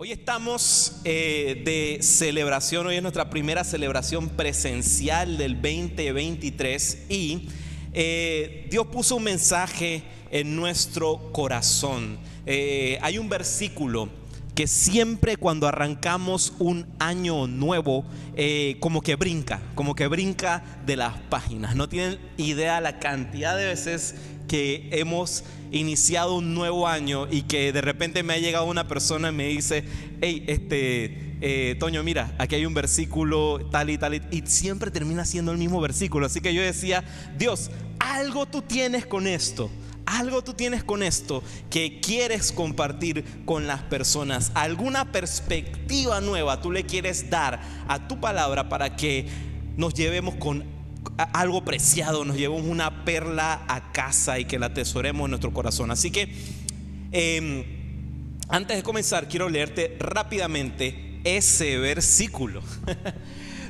Hoy estamos de celebración, hoy es nuestra primera celebración presencial del 2023 y Dios puso un mensaje en nuestro corazón. Hay un versículo que siempre cuando arrancamos un año nuevo como que brinca de las páginas. No tienen idea la cantidad de veces que hemos iniciado un nuevo año y que de repente me ha llegado una persona y me dice: hey, Toño, mira, aquí hay un versículo tal y tal, y siempre termina siendo el mismo versículo. Así que yo decía: Dios, algo tú tienes con esto, algo tú tienes con esto que quieres compartir con las personas, alguna perspectiva nueva tú le quieres dar a tu palabra para que nos llevemos con algo preciado, nos llevemos una perla a casa y que la atesoremos en nuestro corazón. Así que antes de comenzar quiero leerte rápidamente ese versículo.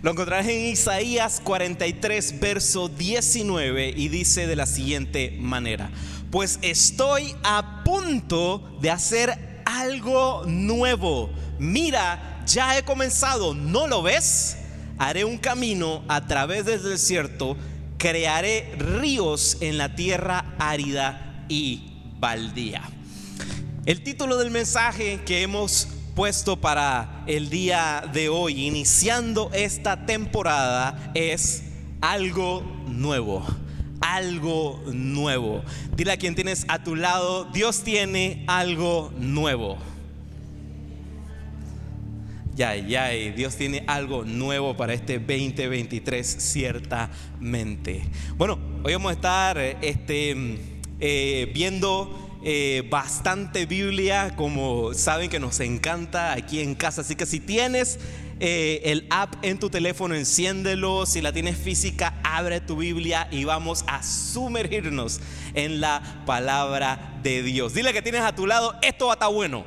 Lo encontrarás en Isaías 43 verso 19 y dice de la siguiente manera: pues estoy a punto de hacer algo nuevo, mira, ya he comenzado, ¿no lo ves? Haré un camino a través del desierto, crearé ríos en la tierra árida y baldía. El título del mensaje que hemos puesto para el día de hoy, iniciando esta temporada, es algo nuevo. Algo nuevo. Dile a quien tienes a tu lado: Dios tiene algo nuevo. Dios tiene algo nuevo para este 2023, ciertamente. Bueno, hoy vamos a estar viendo bastante Biblia, como saben que nos encanta aquí en casa. Así que si tienes el app en tu teléfono, enciéndelo. Si la tienes física, abre tu Biblia y vamos a sumergirnos en la palabra de Dios. Dile que tienes a tu lado: esto va a estar bueno.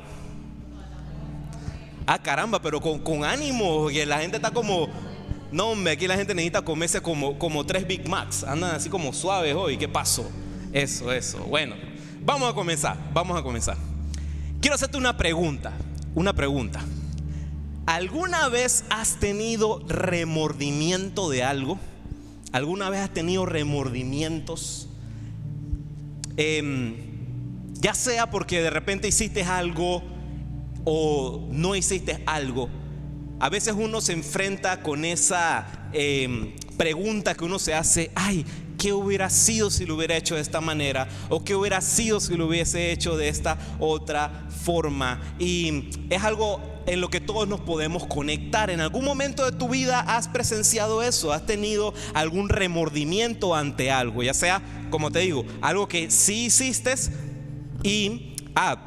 Ah, caramba, pero con ánimo, que la gente está como... No, hombre, aquí la gente necesita comerse como 3 Big Macs. Andan así como suaves hoy. ¿Qué pasó? Eso. Bueno, vamos a comenzar. Quiero hacerte una pregunta. ¿Alguna vez has tenido remordimiento de algo? ¿Alguna vez has tenido remordimientos? Ya sea porque de repente hiciste algo o no hiciste algo. A veces uno se enfrenta con esa pregunta que uno se hace: ay, ¿qué hubiera sido si lo hubiera hecho de esta manera? ¿O qué hubiera sido si lo hubiese hecho de esta otra forma? Y es algo en lo que todos nos podemos conectar. En algún momento de tu vida has presenciado eso, has tenido algún remordimiento ante algo, ya sea, como te digo, algo que sí hiciste y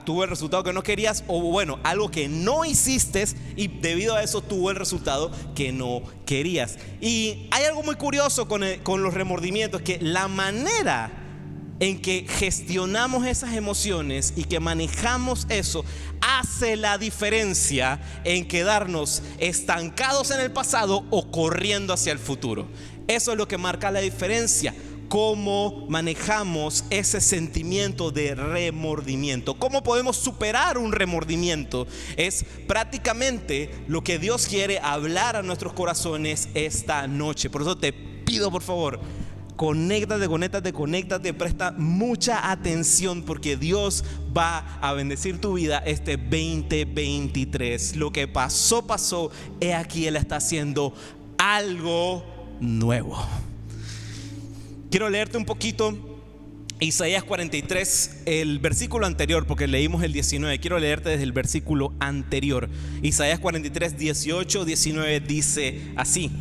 tuvo el resultado que no querías, o bueno, algo que no hiciste y debido a eso tuvo el resultado que no querías. Y hay algo muy curioso con los remordimientos, que la manera en que gestionamos esas emociones y que manejamos eso hace la diferencia en quedarnos estancados en el pasado o corriendo hacia el futuro. Eso es lo que marca la diferencia. Cómo manejamos ese sentimiento de remordimiento, cómo podemos superar un remordimiento, es prácticamente lo que Dios quiere hablar a nuestros corazones esta noche. Por eso te pido, por favor, conéctate, presta mucha atención, porque Dios va a bendecir tu vida este 2023. Lo que pasó, he aquí Él está haciendo algo nuevo. Quiero leerte un poquito Isaías 43, el versículo anterior, porque leímos el 19. Quiero leerte desde el versículo anterior. Isaías 43, 18, 19 dice así: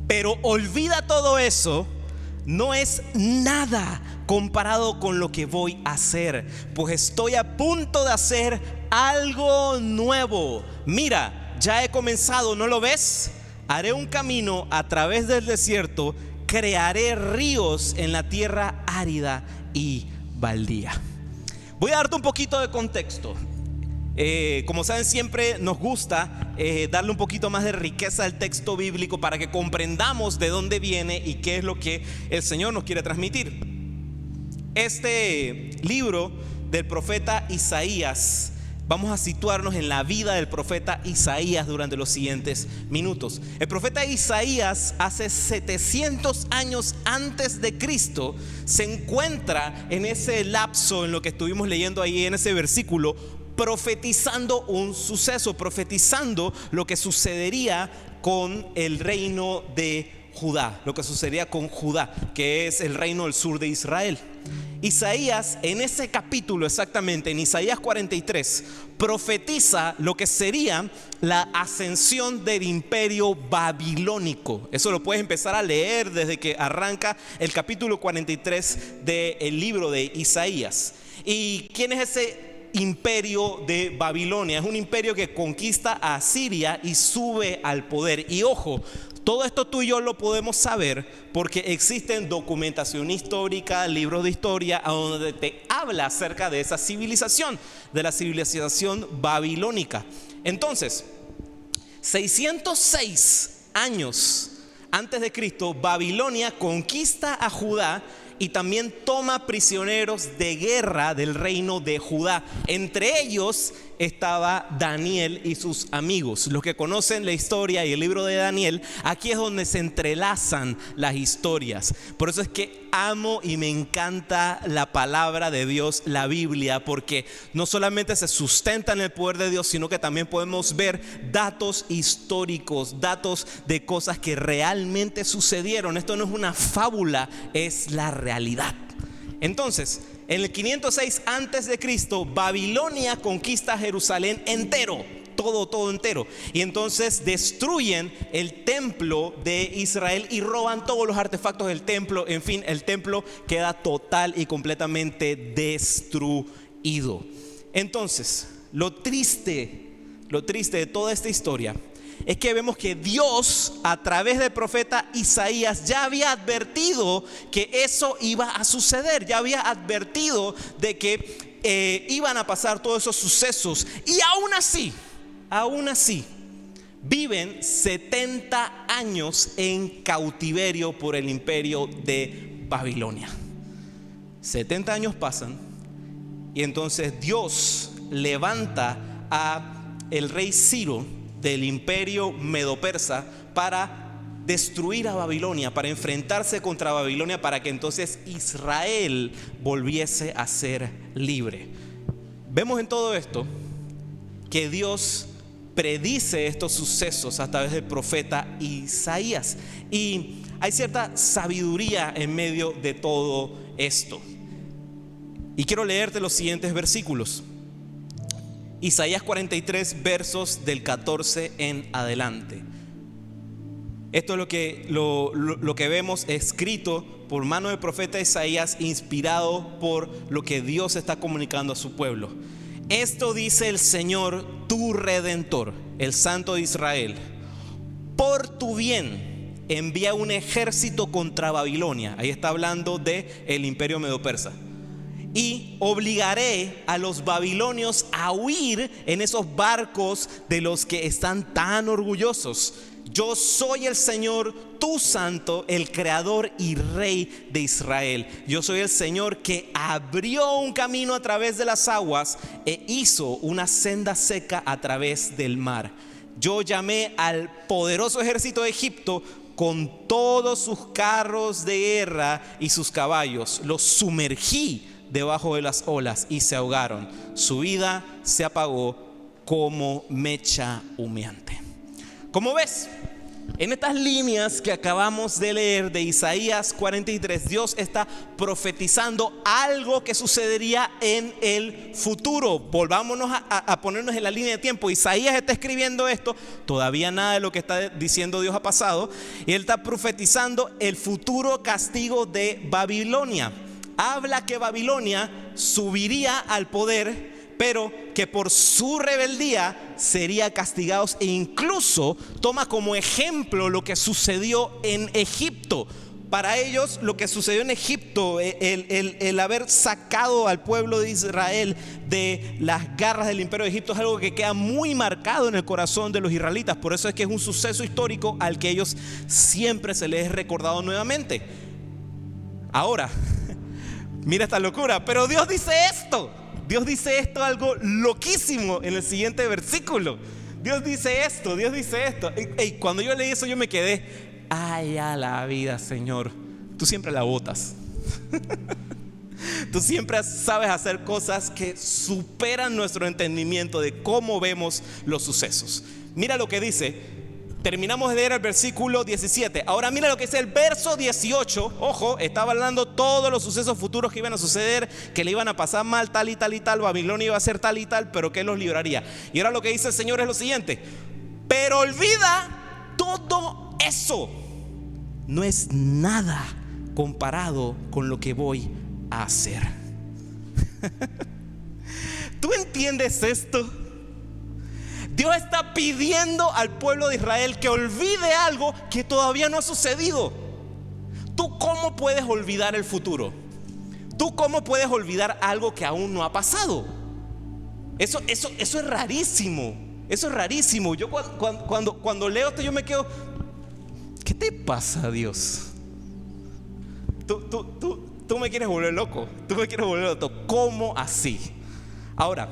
pero olvida todo eso, no es nada comparado con lo que voy a hacer, pues estoy a punto de hacer algo nuevo. Mira, ya he comenzado, ¿no lo ves? Haré un camino a través del desierto, crearé ríos en la tierra árida y baldía. Voy a darte un poquito de contexto. Como saben, siempre nos gusta darle un poquito más de riqueza al texto bíblico para que comprendamos de dónde viene y qué es lo que el Señor nos quiere transmitir. Este libro del profeta Isaías vamos a situarnos en la vida del profeta Isaías durante los siguientes minutos. El profeta Isaías, hace 700 años antes de Cristo, se encuentra en ese lapso, en lo que estuvimos leyendo ahí en ese versículo, profetizando un suceso, profetizando lo que sucedería con el reino de Judá, lo que sucedería con Judá, que es el reino del sur de Israel. Isaías, en ese capítulo exactamente, en Isaías 43, profetiza lo que sería la ascensión del imperio babilónico. Eso lo puedes empezar a leer desde que arranca el capítulo 43 del libro de Isaías. ¿Y quién es ese imperio de Babilonia? Es un imperio que conquista a Siria y sube al poder. Y ojo, todo esto tú y yo lo podemos saber porque existen documentación histórica, libros de historia, donde te habla acerca de esa civilización, de la civilización babilónica. Entonces, 606 años antes de Cristo, Babilonia conquista a Judá y también toma prisioneros de guerra del reino de Judá. Entre ellos estaba Daniel y sus amigos. Los que conocen la historia y el libro de Daniel, aquí es donde se entrelazan las historias. Por eso es que amo y me encanta la palabra de Dios, la Biblia, porque no solamente se sustenta en el poder de Dios, sino que también podemos ver datos históricos, datos de cosas que realmente sucedieron. Esto no es una fábula, es la realidad. Entonces, en el 506 antes de Cristo, Babilonia conquista Jerusalén entero, todo entero. Y entonces destruyen el templo de Israel y roban todos los artefactos del templo. En fin, el templo queda total y completamente destruido. Entonces, lo triste de toda esta historia es que vemos que Dios, a través del profeta Isaías, ya había advertido que eso iba a suceder. Ya había advertido de que iban a pasar todos esos sucesos. Y aún así, viven 70 años en cautiverio por el imperio de Babilonia. 70 años pasan y entonces Dios levanta a el rey Ciro del imperio medo-persa para destruir a Babilonia, para enfrentarse contra Babilonia, para que entonces Israel volviese a ser libre. Vemos en todo esto que Dios predice estos sucesos a través del profeta Isaías, y hay cierta sabiduría en medio de todo esto. Y quiero leerte los siguientes versículos. Isaías 43, versos del 14 en adelante. Esto es lo que vemos escrito por mano del profeta Isaías, inspirado por lo que Dios está comunicando a su pueblo. Esto dice el Señor, tu Redentor, el Santo de Israel: por tu bien envía un ejército contra Babilonia. Ahí está hablando del imperio medo-persa. Y obligaré a los babilonios a huir en esos barcos de los que están tan orgullosos. Yo soy el Señor, tu santo, el creador y rey de Israel. Yo soy el Señor que abrió un camino a través de las aguas e hizo una senda seca a través del mar. Yo llamé al poderoso ejército de Egipto con todos sus carros de guerra y sus caballos. Los sumergí debajo de las olas y se ahogaron. Su vida se apagó como mecha humeante. Como ves, en estas líneas que acabamos de leer de Isaías 43, Dios está profetizando algo que sucedería en el futuro. Volvámonos a ponernos en la línea de tiempo. Isaías está escribiendo esto, todavía nada de lo que está diciendo Dios ha pasado, y él está profetizando el futuro castigo de Babilonia. Habla que Babilonia subiría al poder, pero que por su rebeldía sería castigados, e incluso toma como ejemplo lo que sucedió en Egipto. Para ellos, lo que sucedió en Egipto, el haber sacado al pueblo de Israel de las garras del imperio de Egipto, es algo que queda muy marcado en el corazón de los israelitas. Por eso es que es un suceso histórico al que ellos siempre se les es recordado nuevamente. Ahora, mira esta locura, pero Dios dice esto. Dios dice esto, algo loquísimo en el siguiente versículo. Dios dice esto. Ey, cuando yo leí eso yo me quedé, ay, a la vida, Señor, tú siempre la botas. Tú siempre sabes hacer cosas que superan nuestro entendimiento de cómo vemos los sucesos. Mira lo que dice. Terminamos de leer el versículo 17. Ahora mira lo que dice el verso 18. Ojo, estaba hablando todos los sucesos futuros que iban a suceder, que le iban a pasar mal, tal y tal y tal. Babilonia iba a ser tal y tal, pero que Él los libraría. Y ahora lo que dice el Señor es lo siguiente: pero olvida todo eso. No es nada comparado con lo que voy a hacer. ¿Tú entiendes esto? Dios está pidiendo al pueblo de Israel que olvide algo que todavía no ha sucedido. ¿Tú cómo puedes olvidar el futuro? ¿Tú cómo puedes olvidar algo que aún no ha pasado? Eso es rarísimo. Eso es rarísimo. Yo cuando leo esto yo me quedo, ¿qué te pasa, Dios? Tú me quieres volver loco. Tú me quieres volver loco. ¿Cómo así? Ahora,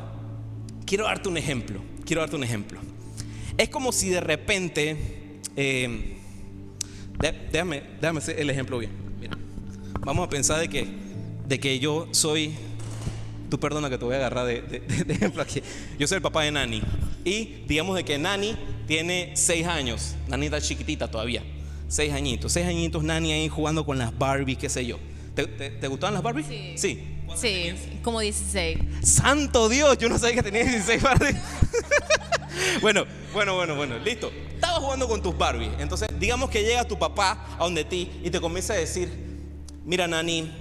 quiero darte un ejemplo. Es como si de repente, déjame hacer el ejemplo bien. Mira, vamos a pensar de que yo soy, tú perdona que te voy a agarrar de ejemplo aquí. Yo soy el papá de Nani. Y digamos de que Nani tiene 6 años. Nani está chiquitita todavía. 6 añitos Nani ahí jugando con las Barbies, qué sé yo. ¿Te gustaban las Barbies? Sí. Sí, como 16. ¡Santo Dios! Yo no sabía que tenía 16 Barbies. Bueno, listo. Estabas jugando con tus Barbies. Entonces, digamos que llega tu papá a donde ti y te comienza a decir: mira, Nani,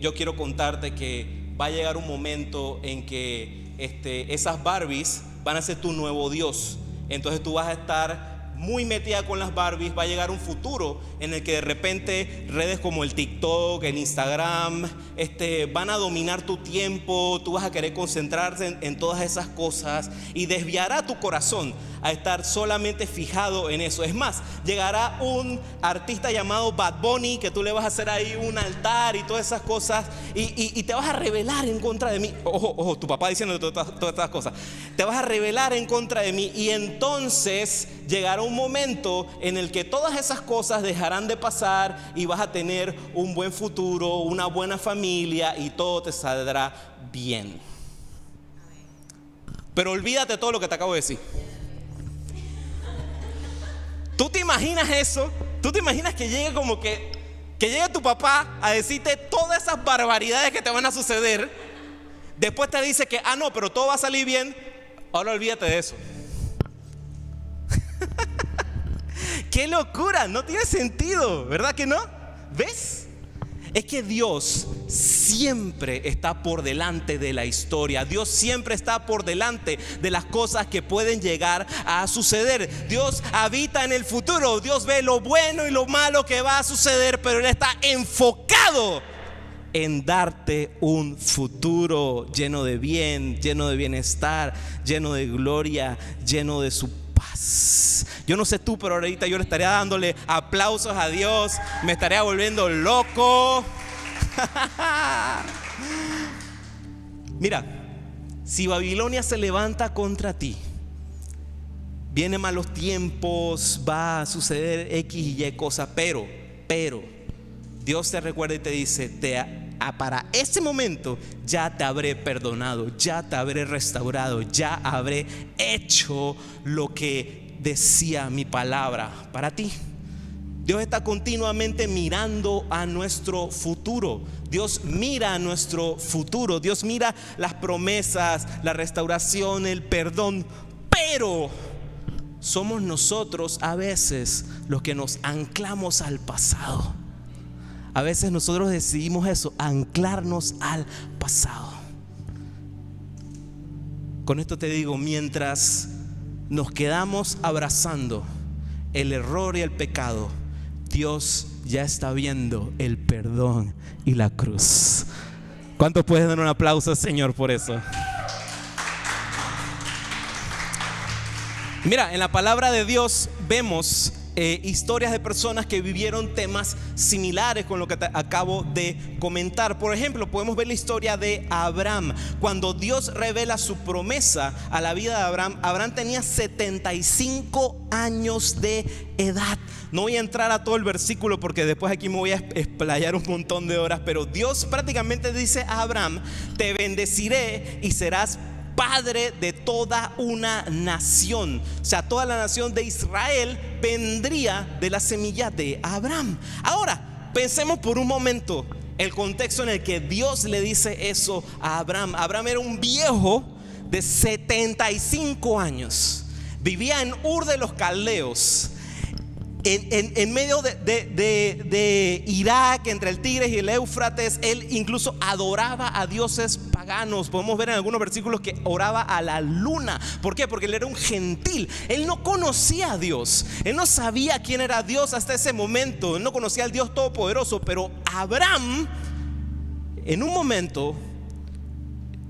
yo quiero contarte que va a llegar un momento en que esas Barbies van a ser tu nuevo Dios. Entonces tú vas a estar muy metida con las Barbies. Va a llegar un futuro en el que de repente redes como el TikTok, el Instagram, van a dominar tu tiempo. Tú vas a querer concentrarte en todas esas cosas y desviará tu corazón a estar solamente fijado en eso. Es más, llegará un artista llamado Bad Bunny que tú le vas a hacer ahí un altar y todas esas cosas y te vas a rebelar en contra de mí. Ojo, tu papá diciendo todas estas cosas. Te vas a rebelar en contra de mí y entonces llegará un momento en el que todas esas cosas dejarán de pasar y vas a tener un buen futuro, una buena familia y todo te saldrá bien. Pero olvídate todo lo que te acabo de decir. ¿Tú te imaginas eso? ¿Tú te imaginas que llegue como que llegue tu papá a decirte todas esas barbaridades que te van a suceder? Después te dice que, no, pero todo va a salir bien. Ahora olvídate de eso. ¡Qué locura! No tiene sentido, ¿verdad que no? ¿Ves? Es que Dios siempre está por delante de la historia. Dios siempre está por delante de las cosas que pueden llegar a suceder. Dios habita en el futuro. Dios ve lo bueno y lo malo que va a suceder, pero Él está enfocado en darte un futuro lleno de bien, lleno de bienestar, lleno de gloria, lleno de su paz. Yo no sé tú, pero ahorita yo le estaría dándole aplausos a Dios. Me estaría volviendo loco. Mira, si Babilonia se levanta contra ti, vienen malos tiempos, va a suceder X y Y cosas, pero Dios te recuerda y te dice: para ese momento ya te habré perdonado, ya te habré restaurado, ya habré hecho lo que decía mi palabra para ti. Dios está continuamente mirando a nuestro futuro. Dios mira a nuestro futuro. Dios mira las promesas, la restauración, el perdón. Pero somos nosotros a veces los que nos anclamos al pasado. A veces nosotros decidimos eso, anclarnos al pasado. Con esto te digo, mientras nos quedamos abrazando el error y el pecado, Dios ya está viendo el perdón y la cruz. ¿Cuántos pueden dar un aplauso al Señor por eso? Mira, en la palabra de Dios vemos historias de personas que vivieron temas similares con lo que acabo de comentar. Por ejemplo, podemos ver la historia de Abraham. Cuando Dios revela su promesa a la vida de Abraham, Abraham tenía 75 años de edad. No voy a entrar a todo el versículo porque después aquí me voy a explayar un montón de horas, pero Dios prácticamente dice a Abraham: te bendeciré y serás padre de toda una nación. O sea, toda la nación de Israel vendría de la semilla de Abraham. Ahora, pensemos por un momento el contexto en el que Dios le dice eso a Abraham. Abraham era un viejo de 75 años. Vivía en Ur de los Caldeos, en medio de Irak, entre el Tigris y el Éufrates. Él incluso adoraba a dioses paganos. Podemos ver en algunos versículos que oraba a la luna. ¿Por qué? Porque él era un gentil. Él no conocía a Dios. Él no sabía quién era Dios hasta ese momento. Él no conocía al Dios Todopoderoso. Pero Abraham, en un momento,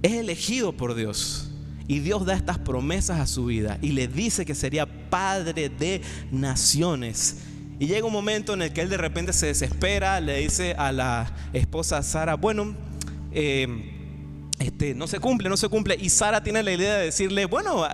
es elegido por Dios. Y Dios da estas promesas a su vida y le dice que sería padre de naciones. Y llega un momento en el que él de repente se desespera. Le dice a la esposa Sara: bueno, no se cumple. Y Sara tiene la idea de decirle: bueno,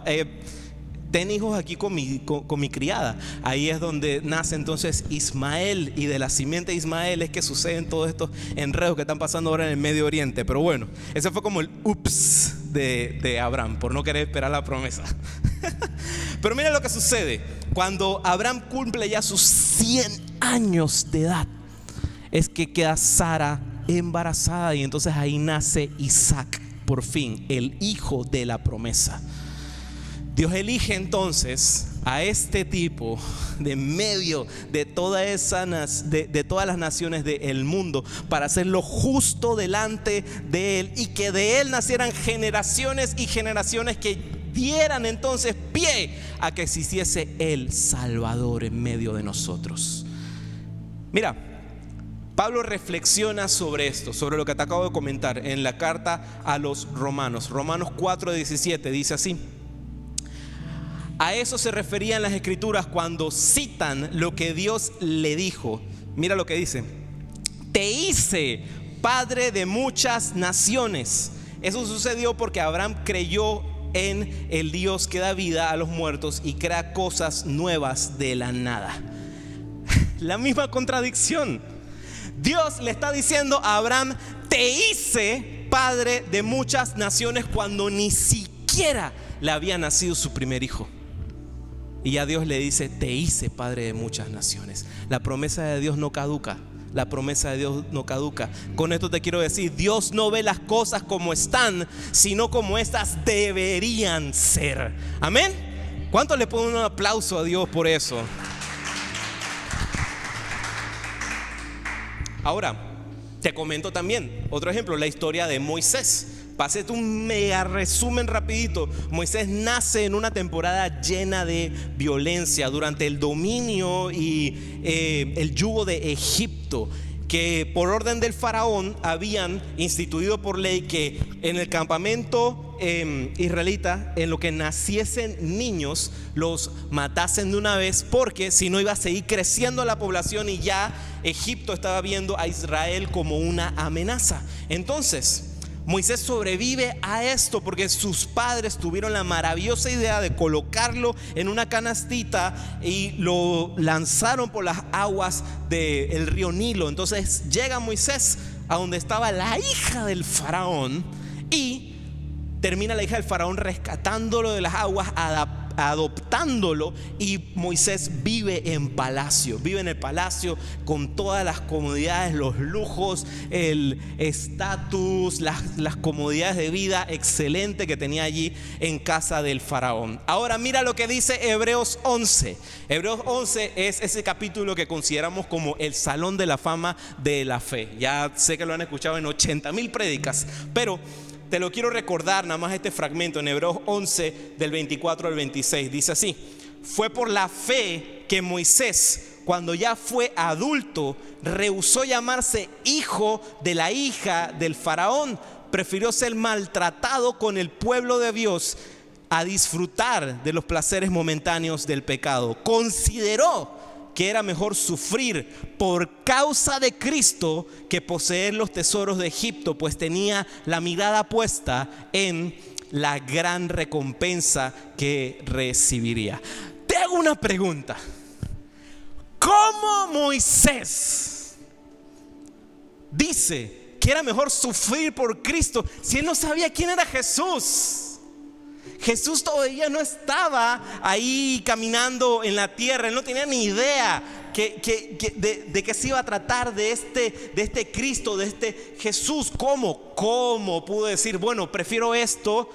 ten hijos aquí con mi criada. Ahí es donde nace entonces Ismael, y de la simiente de Ismael es que suceden todos estos enredos que están pasando ahora en el Medio Oriente. Pero bueno, ese fue como el ups de Abraham, por no querer esperar la promesa. Pero mira lo que sucede cuando Abraham cumple ya sus 100 años de edad. Es que queda Sara embarazada, y entonces ahí nace Isaac, por fin, el hijo de la promesa. Dios elige entonces a este tipo de medio de todas las naciones del mundo para hacerlo justo delante de él, y que de él nacieran generaciones y generaciones que dieran entonces pie a que existiese el Salvador en medio de nosotros. Mira, Pablo reflexiona sobre esto, sobre lo que te acabo de comentar en la carta a los Romanos. Romanos 4:17 dice así: a eso se referían las escrituras cuando citan lo que Dios le dijo. Mira lo que dice: te hice padre de muchas naciones. Eso sucedió porque Abraham creyó en el Dios que da vida a los muertos y crea cosas nuevas de la nada. La misma contradicción. Dios le está diciendo a Abraham: te hice padre de muchas naciones, cuando ni siquiera le había nacido su primer hijo. Y ya Dios le dice: te hice padre de muchas naciones. La promesa de Dios no caduca. La promesa de Dios no caduca. Con esto te quiero decir: Dios no ve las cosas como están, sino como estas deberían ser. Amén. ¿Cuántos le ponen un aplauso a Dios por eso? Ahora, te comento también otro ejemplo, la historia de Moisés. Pasé un mega resumen rapidito. Moisés nace en una temporada llena de violencia durante el dominio y el yugo de Egipto, que por orden del faraón habían instituido por ley que en el campamento israelita, en lo que naciesen niños, los matasen de una vez, porque si no iba a seguir creciendo la población y ya Egipto estaba viendo a Israel como una amenaza. Entonces Moisés sobrevive a esto porque sus padres tuvieron la maravillosa idea de colocarlo en una canastita y lo lanzaron por las aguas del río Nilo. Entonces llega Moisés a donde estaba la hija del faraón, y termina la hija del faraón rescatándolo de las aguas, adoptándolo, y Moisés vive en el palacio con todas las comodidades, los lujos, el estatus, las comodidades de vida excelente que tenía allí en casa del faraón. Ahora mira lo que dice Hebreos 11. Hebreos 11 es ese capítulo que consideramos como el salón de la fama de la fe. Ya sé que lo han escuchado en 80,000 prédicas, pero te lo quiero recordar nada más este fragmento en Hebreos 11 del 24 al 26. Dice así: fue por la fe que Moisés, cuando ya fue adulto, rehusó llamarse hijo de la hija del faraón. Prefirió ser maltratado con el pueblo de Dios a disfrutar de los placeres momentáneos del pecado. Consideró que era mejor sufrir por causa de Cristo que poseer los tesoros de Egipto, pues tenía la mirada puesta en la gran recompensa que recibiría. Te hago una pregunta. ¿Cómo Moisés dice que era mejor sufrir por Cristo si él no sabía quién era Jesús? Jesús todavía no estaba ahí caminando en la tierra. Él no tenía ni idea de qué se iba a tratar de este Cristo, de este Jesús. ¿Cómo pudo decir, bueno, prefiero esto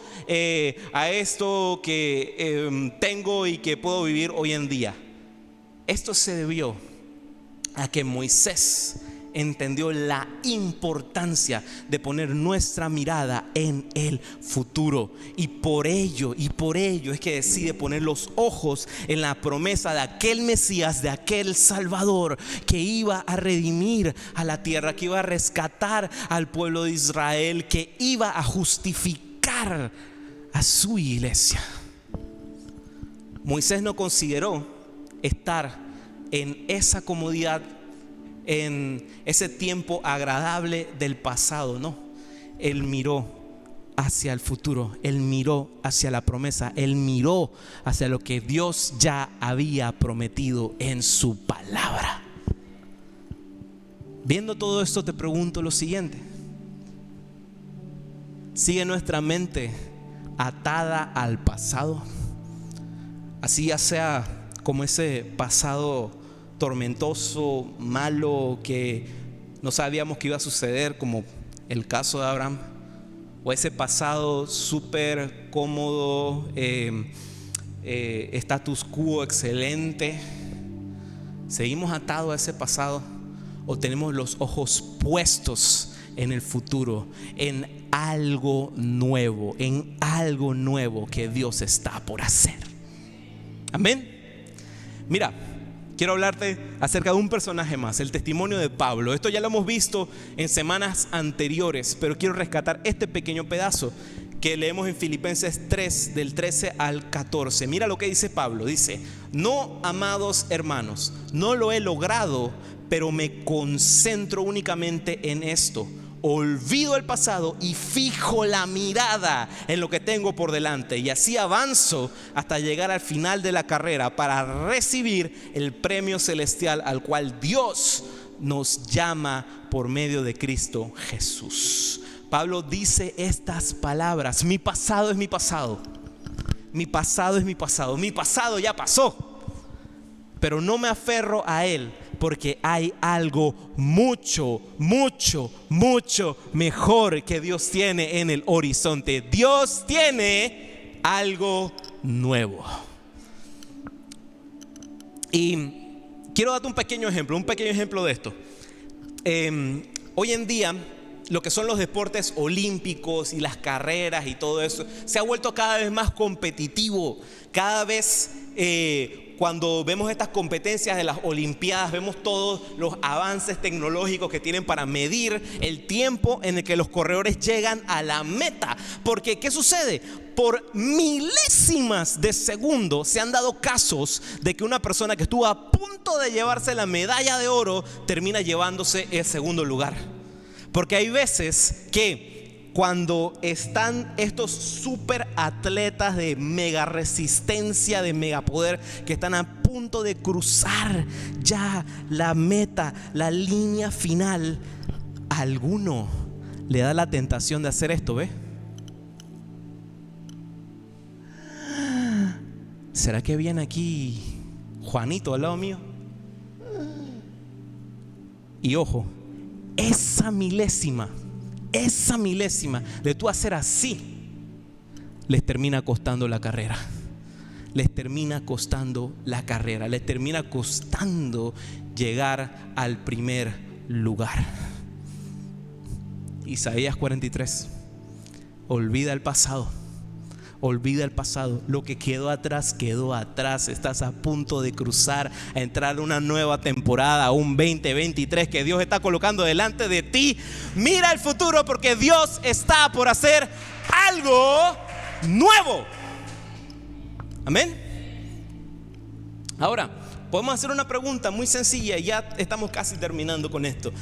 a esto que tengo y que puedo vivir hoy en día? Esto se debió a que Moisés entendió la importancia de poner nuestra mirada en el futuro, y por ello es que decide poner los ojos en la promesa de aquel Mesías, de aquel Salvador que iba a redimir a la tierra, que iba a rescatar al pueblo de Israel, que iba a justificar a su iglesia. Moisés no consideró estar en esa comodidad, en ese tiempo agradable del pasado. No, él miró hacia el futuro, él miró hacia la promesa, él miró hacia lo que Dios ya había prometido en su palabra. Viendo todo esto, te pregunto lo siguiente: ¿sigue nuestra mente atada al pasado? Así ya sea como ese pasado tormentoso, malo, que no sabíamos que iba a suceder, como el caso de Abraham, o ese pasado súper cómodo, status quo excelente. ¿Seguimos atados a ese pasado o tenemos los ojos puestos en el futuro, en algo nuevo que Dios está por hacer? Amén. Mira, quiero hablarte acerca de un personaje más, el testimonio de Pablo. Esto ya lo hemos visto en semanas anteriores, pero quiero rescatar este pequeño pedazo que leemos en Filipenses 3, del 13 al 14. Mira lo que dice Pablo. Dice: no, amados hermanos, no lo he logrado, pero me concentro únicamente en esto. Olvido el pasado y fijo la mirada en lo que tengo por delante, y así avanzo hasta llegar al final de la carrera para recibir el premio celestial al cual Dios nos llama por medio de Cristo Jesús. Pablo dice estas palabras: mi pasado es mi pasado, mi pasado es mi pasado, mi pasado ya pasó, pero no me aferro a él, porque hay algo mucho mejor que Dios tiene en el horizonte. Dios tiene algo nuevo. Y quiero darte un pequeño ejemplo de esto. Hoy en día, lo que son los deportes olímpicos y las carreras y todo eso se ha vuelto cada vez más competitivo. Cada vez cuando vemos estas competencias de las olimpiadas, vemos todos los avances tecnológicos que tienen para medir el tiempo en el que los corredores llegan a la meta. Porque ¿qué sucede? Por milésimas de segundo se han dado casos de que una persona que estuvo a punto de llevarse la medalla de oro termina llevándose el segundo lugar. Porque hay veces que cuando están estos super atletas de mega resistencia, de mega poder, que están a punto de cruzar ya la meta, la línea final, a alguno le da la tentación de hacer esto, ¿ves? ¿Será que viene aquí Juanito al lado mío? Y ojo, esa milésima de tú hacer así les termina costando la carrera. Les termina costando llegar al primer lugar. Isaías 43. Olvida el pasado. Lo que quedó atrás, quedó atrás. Estás a punto de cruzar, a entrar a una nueva temporada, un 2023 que Dios está colocando delante de ti. Mira el futuro, porque Dios está por hacer algo nuevo. Amén. Ahora, podemos hacer una pregunta muy sencilla y ya estamos casi terminando con esto.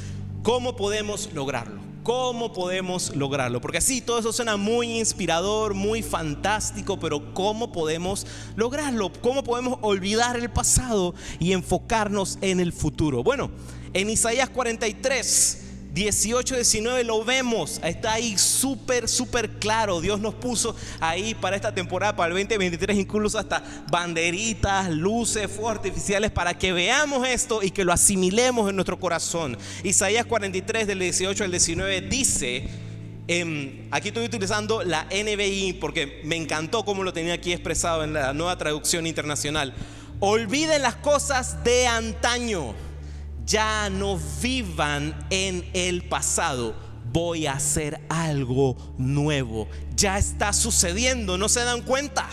¿Cómo podemos lograrlo? ¿Cómo podemos lograrlo? Porque sí, todo eso suena muy inspirador, muy fantástico, pero ¿cómo podemos lograrlo? ¿Cómo podemos olvidar el pasado y enfocarnos en el futuro? Bueno, en Isaías 43, 18, 19 lo vemos, está ahí súper claro. Dios nos puso ahí para esta temporada, para el 2023, incluso hasta banderitas, luces, fuegos artificiales, para que veamos esto y que lo asimilemos en nuestro corazón. Isaías 43 del 18 al 19 dice, aquí estoy utilizando la NBI porque me encantó cómo lo tenía aquí expresado en la Nueva Traducción Internacional. Olviden las cosas de antaño, ya no vivan en el pasado. Voy a hacer algo nuevo. Ya está sucediendo, ¿no se dan cuenta?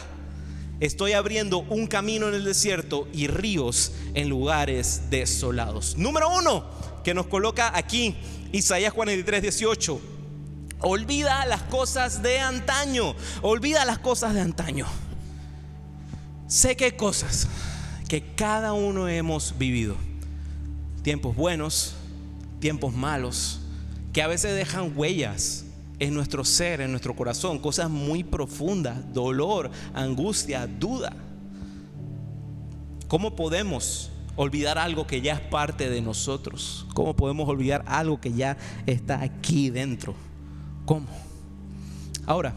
Estoy abriendo un camino en el desierto y ríos en lugares desolados. Número 1 que nos coloca aquí Isaías 43, 18. Olvida las cosas de antaño. Olvida las cosas de antaño. Sé que hay cosas que cada uno hemos vivido. Tiempos buenos, tiempos malos, que a veces dejan huellas en nuestro ser, en nuestro corazón, cosas muy profundas, dolor, angustia, duda. ¿Cómo podemos olvidar algo que ya es parte de nosotros? ¿Cómo podemos olvidar algo que ya está aquí dentro? ¿Cómo? Ahora,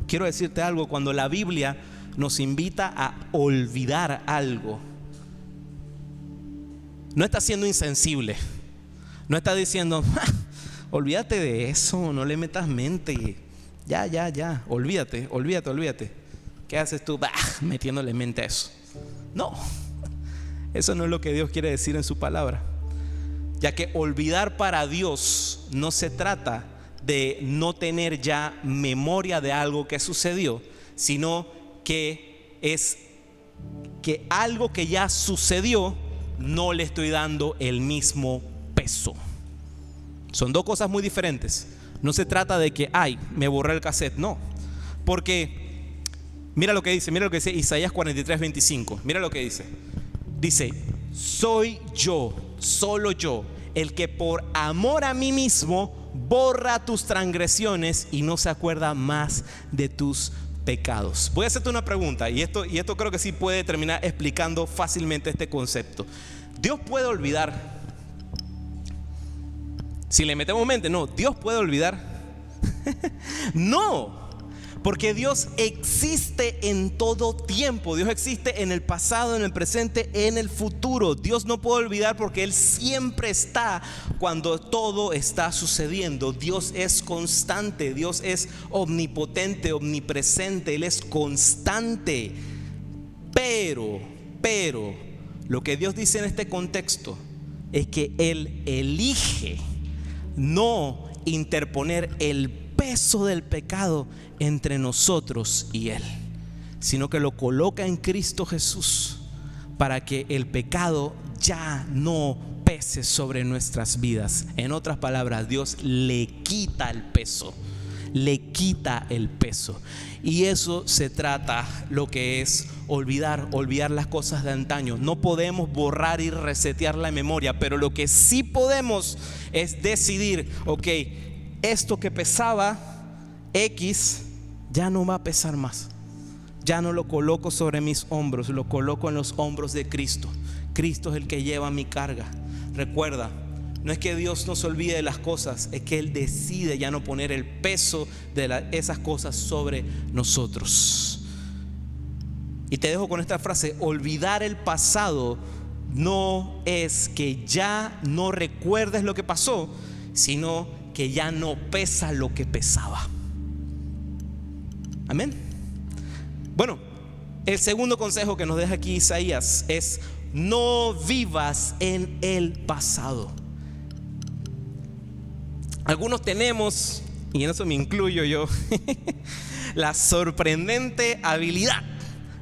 quiero decirte algo. Cuando la Biblia nos invita a olvidar algo, no está siendo insensible. No está diciendo, olvídate de eso, no le metas mente. Ya, olvídate. ¿Qué haces tú? Metiéndole mente a eso. No, eso no es lo que Dios quiere decir en su palabra. Ya que olvidar para Dios no se trata de no tener ya memoria de algo que sucedió, sino que es que algo que ya sucedió no le estoy dando el mismo peso. Son dos cosas muy diferentes. No se trata de que, me borré el cassette. No, porque mira lo que dice Isaías 43, 25. Mira lo que dice. Dice, soy yo, solo yo, el que por amor a mí mismo borra tus transgresiones y no se acuerda más de tus pecados. Voy a hacerte una pregunta y esto creo que sí puede terminar explicando fácilmente este concepto. ¿Dios puede olvidar? Si le metemos mente, no, ¿Dios puede olvidar? No, porque Dios existe en todo tiempo. Dios existe en el pasado, en el presente, en el futuro. Dios no puede olvidar porque Él siempre está cuando todo está sucediendo. Dios es constante, Dios es omnipotente, omnipresente, Él es constante. Pero lo que Dios dice en este contexto es que Él elige no interponer el peso del pecado entre nosotros y Él, sino que lo coloca en Cristo Jesús para que el pecado ya no pese sobre nuestras vidas. En otras palabras, Dios le quita el peso. Y eso se trata lo que es olvidar las cosas de antaño. No podemos borrar y resetear la memoria, pero lo que sí podemos es decidir, ok, esto que pesaba X ya no va a pesar más. Ya no lo coloco sobre mis hombros, lo coloco en los hombros de Cristo. Cristo es el que lleva mi carga. Recuerda, no es que Dios nos olvide de las cosas, es que Él decide ya no poner el peso de esas cosas sobre nosotros. Y te dejo con esta frase: olvidar el pasado no es que ya no recuerdes lo que pasó, sino que ya no pesa lo que pesaba. Amén. Bueno, el segundo consejo que nos deja aquí Isaías es: no vivas en el pasado. Algunos tenemos, y en eso me incluyo yo, la sorprendente habilidad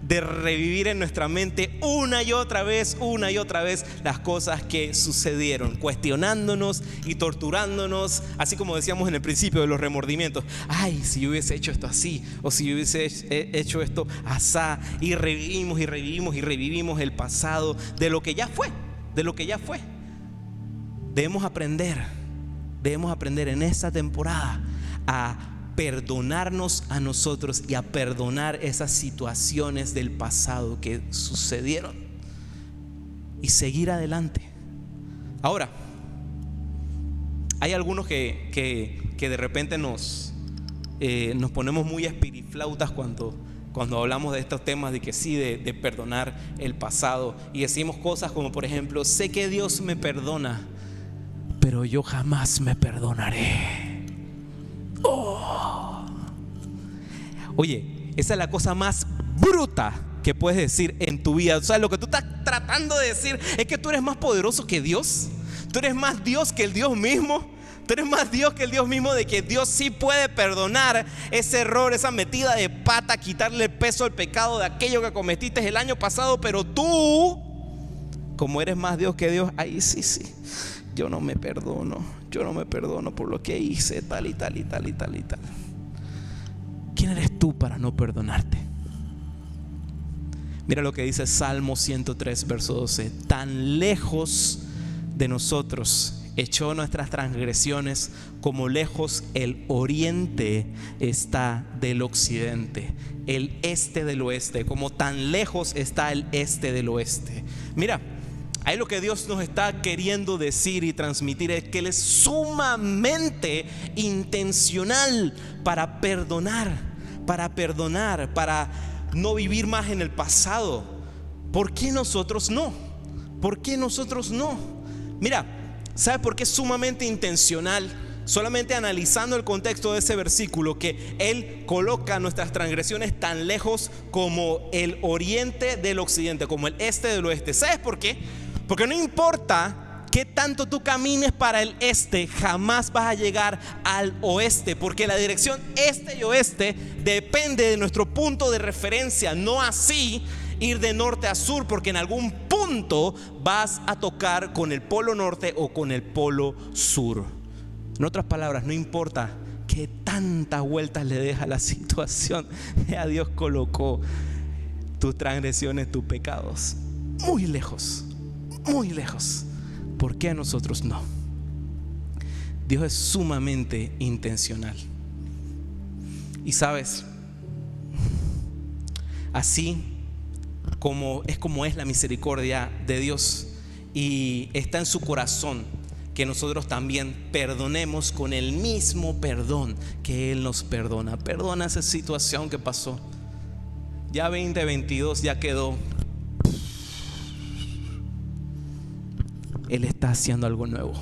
de revivir en nuestra mente una y otra vez las cosas que sucedieron, cuestionándonos y torturándonos, así como decíamos en el principio de los remordimientos. Ay, si yo hubiese hecho esto así, o si yo hubiese hecho esto asá, y revivimos el pasado de lo que ya fue, Debemos aprender en esta temporada a perdonarnos a nosotros y a perdonar esas situaciones del pasado que sucedieron y seguir adelante. Ahora, hay algunos que de repente nos ponemos muy espiriflautas cuando hablamos de estos temas de que sí, de perdonar el pasado, y decimos cosas como, por ejemplo, sé que Dios me perdona, pero yo jamás me perdonaré. Oye, esa es la cosa más bruta que puedes decir en tu vida. O sea, lo que tú estás tratando de decir es que tú eres más poderoso que Dios. Tú eres más Dios que el Dios mismo. Tú eres más Dios que el Dios mismo, de que Dios sí puede perdonar ese error, esa metida de pata, quitarle el peso al pecado de aquello que cometiste el año pasado. Pero tú, como eres más Dios que Dios, ahí sí, yo no me perdono por lo que hice, tal y tal. ¿Quién eres tú para no perdonarte? Mira lo que dice Salmo 103, verso 12. Tan lejos de nosotros echó nuestras transgresiones, como lejos el oriente está del occidente, el este del oeste, como tan lejos está el este del oeste. Mira, ahí lo que Dios nos está queriendo decir y transmitir es que Él es sumamente intencional para perdonar, para no vivir más en el pasado. ¿Por qué nosotros no? Mira, ¿sabes por qué es sumamente intencional? Solamente analizando el contexto de ese versículo, que Él coloca nuestras transgresiones tan lejos como el oriente del occidente, como el este del oeste. ¿Sabes por qué? Porque no importa qué tanto tú camines para el este, jamás vas a llegar al oeste, porque la dirección este y oeste depende de nuestro punto de referencia, no así ir de norte a sur, porque en algún punto vas a tocar con el polo norte o con el polo sur. En otras palabras, no importa qué tantas vueltas le deja la situación, ya Dios colocó tus transgresiones, tus pecados muy lejos. ¿Por qué a nosotros no? Dios es sumamente intencional. Y sabes, así como es la misericordia de Dios, y está en su corazón que nosotros también perdonemos con el mismo perdón que Él nos perdona. Perdona esa situación que pasó. Ya 2022 ya quedó. Él está haciendo algo nuevo.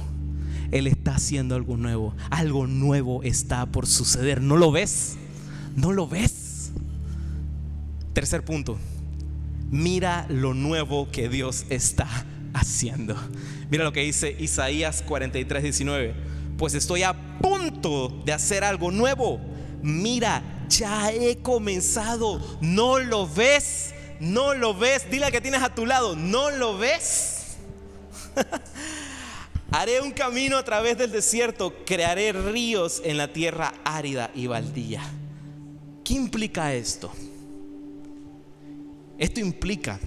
Algo nuevo está por suceder. ¿No lo ves? Tercer punto. Mira lo nuevo que Dios está haciendo. Mira lo que dice Isaías 43:19. Pues estoy a punto de hacer algo nuevo. Mira, ya he comenzado. ¿No lo ves? Dile al que tienes a tu lado, ¿no lo ves? Haré un camino a través del desierto, crearé ríos en la tierra árida y baldía. ¿Qué implica esto? Esto implica,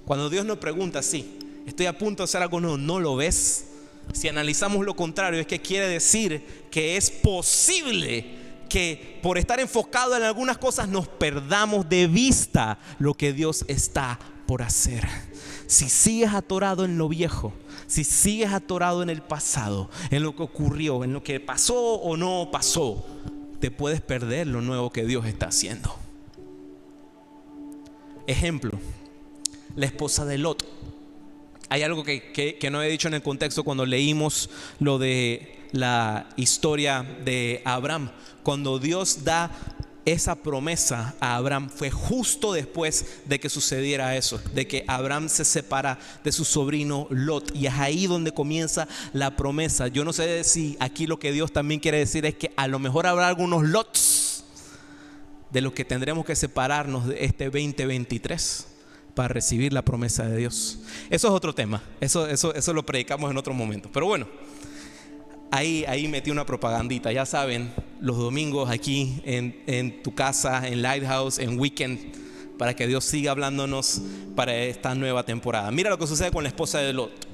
cuando Dios nos pregunta, sí, estoy a punto de hacer algo nuevo, ¿no lo ves? Si analizamos lo contrario, es que quiere decir que es posible que por estar enfocado en algunas cosas nos perdamos de vista lo que Dios está por hacer. Si sigues atorado en lo viejo, si sigues atorado en el pasado, en lo que ocurrió, en lo que pasó o no pasó, te puedes perder lo nuevo que Dios está haciendo. Ejemplo, la esposa de Lot. Hay algo que no he dicho en el contexto cuando leímos lo de la historia de Abraham. Cuando Dios da esa promesa a Abraham, fue justo después de que sucediera eso, de que Abraham se separa de su sobrino Lot, y es ahí donde comienza la promesa. Yo no sé si aquí lo que Dios también quiere decir es que a lo mejor habrá algunos Lots de lo que tendremos que separarnos de este 2023 para recibir la promesa de Dios. Eso es otro tema, eso lo predicamos en otro momento. Pero bueno, ahí metí una propagandita. Ya saben, los domingos aquí en tu casa, en Lighthouse, en Weekend, para que Dios siga hablándonos para esta nueva temporada. Mira lo que sucede con la esposa de Lot.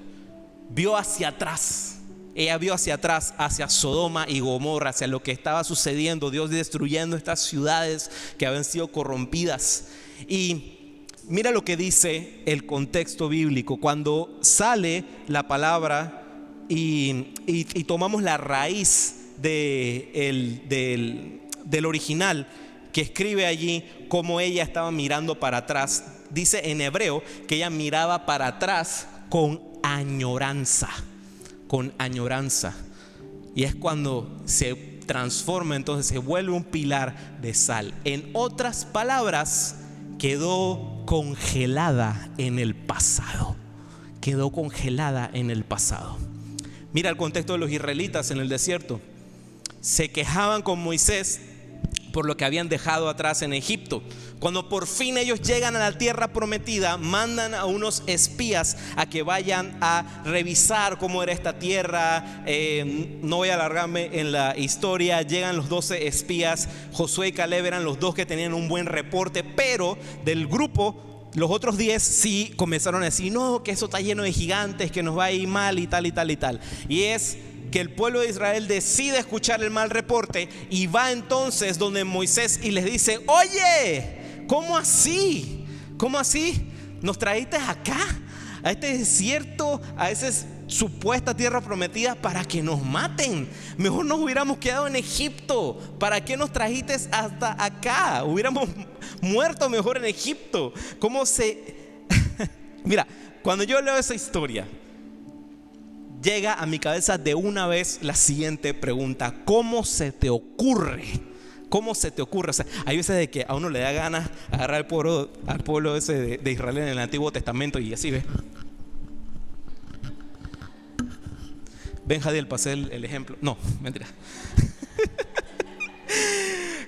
Vio hacia atrás. Ella vio hacia atrás, hacia Sodoma y Gomorra, hacia lo que estaba sucediendo, Dios destruyendo estas ciudades que habían sido corrompidas. Y mira lo que dice el contexto bíblico. Cuando sale la palabra y tomamos la raíz del original que escribe allí, cómo ella estaba mirando para atrás. Dice en hebreo que ella miraba para atrás con añoranza. Con añoranza. Y es cuando se transforma, entonces se vuelve un pilar de sal. En otras palabras, quedó congelada en el pasado. Quedó congelada en el pasado. Mira el contexto de los israelitas en el desierto. Se quejaban con Moisés por lo que habían dejado atrás en Egipto. Cuando por fin ellos llegan a la tierra prometida, mandan a unos espías a que vayan a revisar cómo era esta tierra. No voy a alargarme en la historia. Llegan los 12 espías. Josué y Caleb eran los dos que tenían un buen reporte, pero del grupo, los otros 10 sí comenzaron a decir: no, que eso está lleno de gigantes, que nos va a ir mal y tal y tal y tal. Y es que el pueblo de Israel decide escuchar el mal reporte y va entonces donde Moisés y les dice: oye, ¿cómo así? ¿Cómo así? ¿Nos trajiste acá, a este desierto, a esa supuesta tierra prometida para que nos maten? Mejor nos hubiéramos quedado en Egipto. ¿Para qué nos trajiste hasta acá? Hubiéramos muerto mejor en Egipto. ¿Cómo se...? Mira, cuando yo leo esa historia, llega a mi cabeza de una vez la siguiente pregunta: ¿cómo se te ocurre? ¿Cómo se te ocurre? O sea, hay veces de que a uno le da ganas agarrar al pueblo ese de Israel en el Antiguo Testamento y así, ¿ves? Ven, Jadiel, pasé el ejemplo. No, mentira.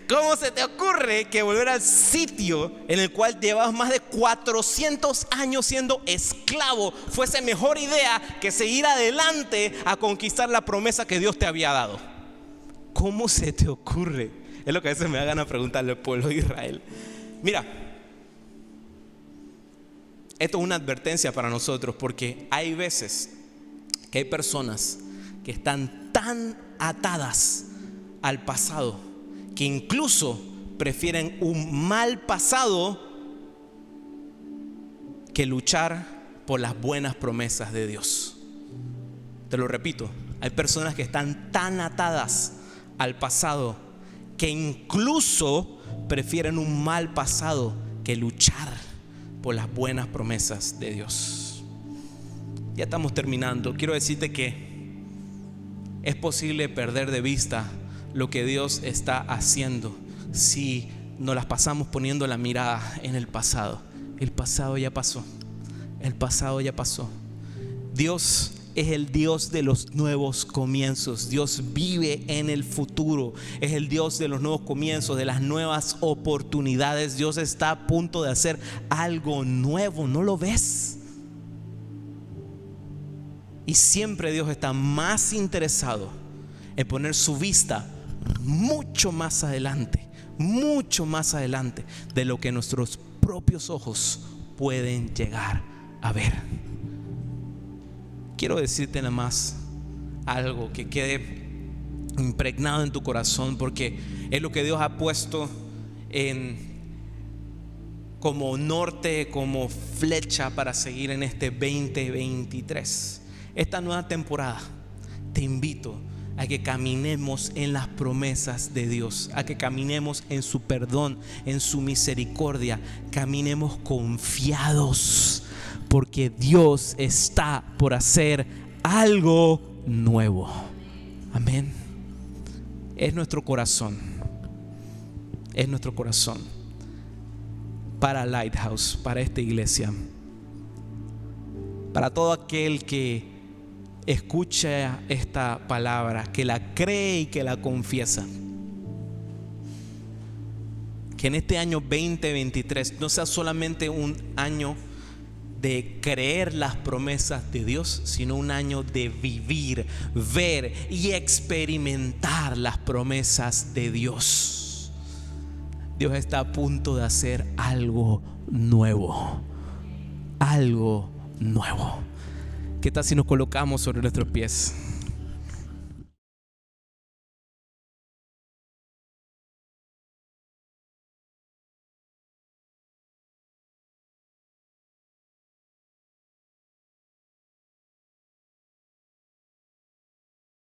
¿Cómo se te ocurre que volver al sitio en el cual llevabas más de 400 años siendo esclavo fuese mejor idea que seguir adelante a conquistar la promesa que Dios te había dado? ¿Cómo se te ocurre? Es lo que a veces me da ganas preguntarle al pueblo de Israel. Mira, esto es una advertencia para nosotros, porque hay veces que hay personas que están tan atadas al pasado que incluso prefieren un mal pasado que luchar por las buenas promesas de Dios. Te lo repito, hay personas que están tan atadas al pasado que incluso prefieren un mal pasado que luchar por las buenas promesas de Dios. Ya estamos terminando. Quiero decirte que es posible perder de vista lo que Dios está haciendo si nos las pasamos poniendo la mirada en el pasado. El pasado ya pasó. El pasado ya pasó. Dios es el Dios de los nuevos comienzos. Dios vive en el futuro. Es el Dios de los nuevos comienzos, de las nuevas oportunidades. Dios está a punto de hacer algo nuevo. ¿No lo ves? Y siempre Dios está más interesado en poner su vista mucho más adelante de lo que nuestros propios ojos pueden llegar a ver. Quiero decirte nada más algo que quede impregnado en tu corazón, porque es lo que Dios ha puesto como norte, como flecha para seguir en este 2023. Esta nueva temporada te invito a que caminemos en las promesas de Dios, a que caminemos en su perdón, en su misericordia. Caminemos confiados, porque Dios está por hacer algo nuevo. Amén. Es nuestro corazón. Es nuestro corazón para Lighthouse, para esta iglesia, para todo aquel que escucha esta palabra, que la cree y que la confiesa. Que en este año 2023 no sea solamente un año de creer las promesas de Dios, sino un año de vivir, ver y experimentar las promesas de Dios. Dios está a punto de hacer algo nuevo. Algo nuevo. ¿Qué tal si nos colocamos sobre nuestros pies?